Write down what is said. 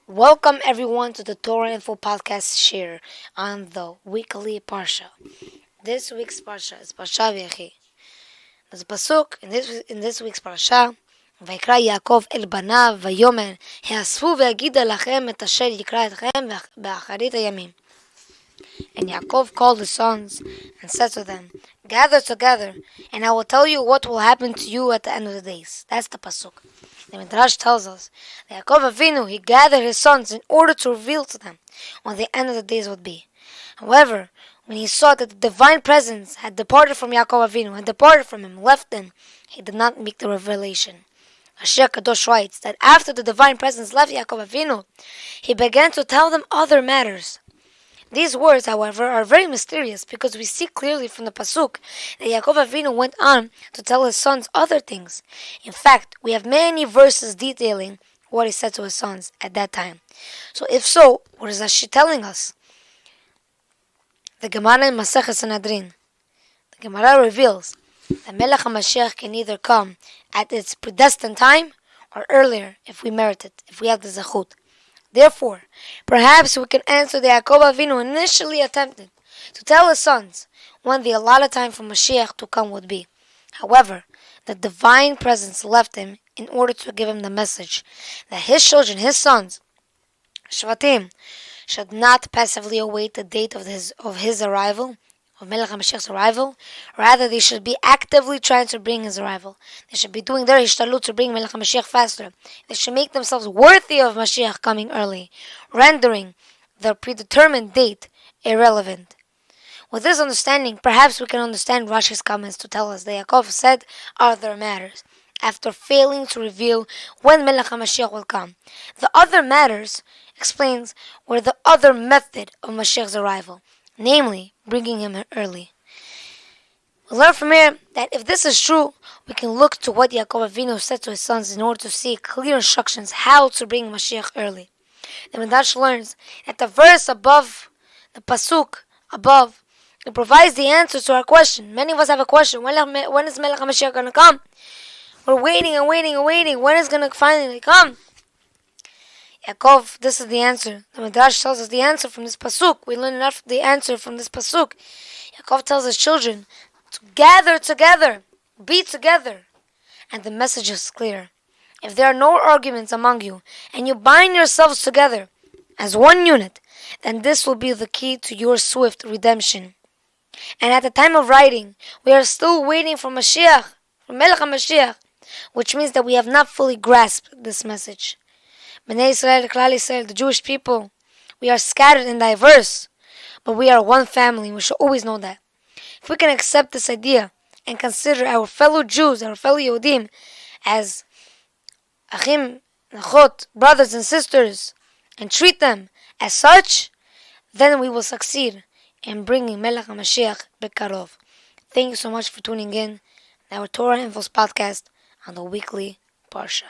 Welcome everyone to the Torah Info Podcast Shiur on the weekly Parashat. This week's Parashat is Parashat Vayechi. There's a pasuk in this week's Parashat. ויקרא יעקב אל בניו ויאמר האספו ויגידה לכם את אשר יקרא אתכם באחרית הימים. And Yaakov called his sons and said to them, gather together, and I will tell you what will happen to you at the end of the days. That's the pasuk. The Midrash tells us that Yaakov Avinu, he gathered his sons in order to reveal to them what the end of the days would be. However, when he saw that the divine presence had departed from Yaakov Avinu, had departed from him, left him, he did not make the revelation. Shiur Kadosh writes that after the divine presence left Yaakov Avinu, he began to tell them other matters. These words, however, are very mysterious because we see clearly from the pasuk that Yaakov Avinu went on to tell his sons other things. In fact, we have many verses detailing what he said to his sons at that time. So if so, what is Rashi telling us? The Gemara in Masechet Sanhedrin, the Gemara reveals that Melech HaMashiach can either come at its predestined time or earlier if we merit it, if we have the zechut. Therefore, perhaps we can answer the Yaakov Avinu initially attempted to tell his sons when the allotted time for Mashiach to come would be. However, the divine presence left him in order to give him the message that his children, his sons, Shvatim, should not passively await the date of his arrival, of Melech HaMashiach's arrival. Rather, they should be actively trying to bring his arrival. They should be doing their ishtalut to bring Melech HaMashiach faster. They should make themselves worthy of Mashiach coming early, rendering their predetermined date irrelevant. With this understanding, perhaps we can understand Rashi's comments to tell us that Yaakov said other matters, after failing to reveal when Melech HaMashiach will come. The other matters explains were the other method of Mashiach's arrival, namely, bringing him early. We learn from here that if this is true, we can look to what Yaakov Avinu said to his sons in order to see clear instructions how to bring Mashiach early. The Midrash learns that the verse above, the pasuk above, it provides the answer to our question. Many of us have a question, when is Melech HaMashiach going to come? We're waiting and waiting and waiting. When is it going to finally come? Yaakov, this is the answer. The Midrash tells us the answer from this pasuk. We learn enough the answer from this pasuk. Yaakov tells his children to gather together, be together. And the message is clear. If there are no arguments among you, and you bind yourselves together as one unit, then this will be the key to your swift redemption. And at the time of writing, we are still waiting for Mashiach, for Melech HaMashiach, which means that we have not fully grasped this message. Bnei Israel, Klal Yisrael, the Jewish people, we are scattered and diverse, but we are one family. We should always know that. If we can accept this idea and consider our fellow Jews, our fellow Yehudim, as Achim, Nachot, brothers and sisters, and treat them as such, then we will succeed in bringing Melech HaMashiach Bekarov. Thank you so much for tuning in to our Torah Infos podcast on the weekly Parsha.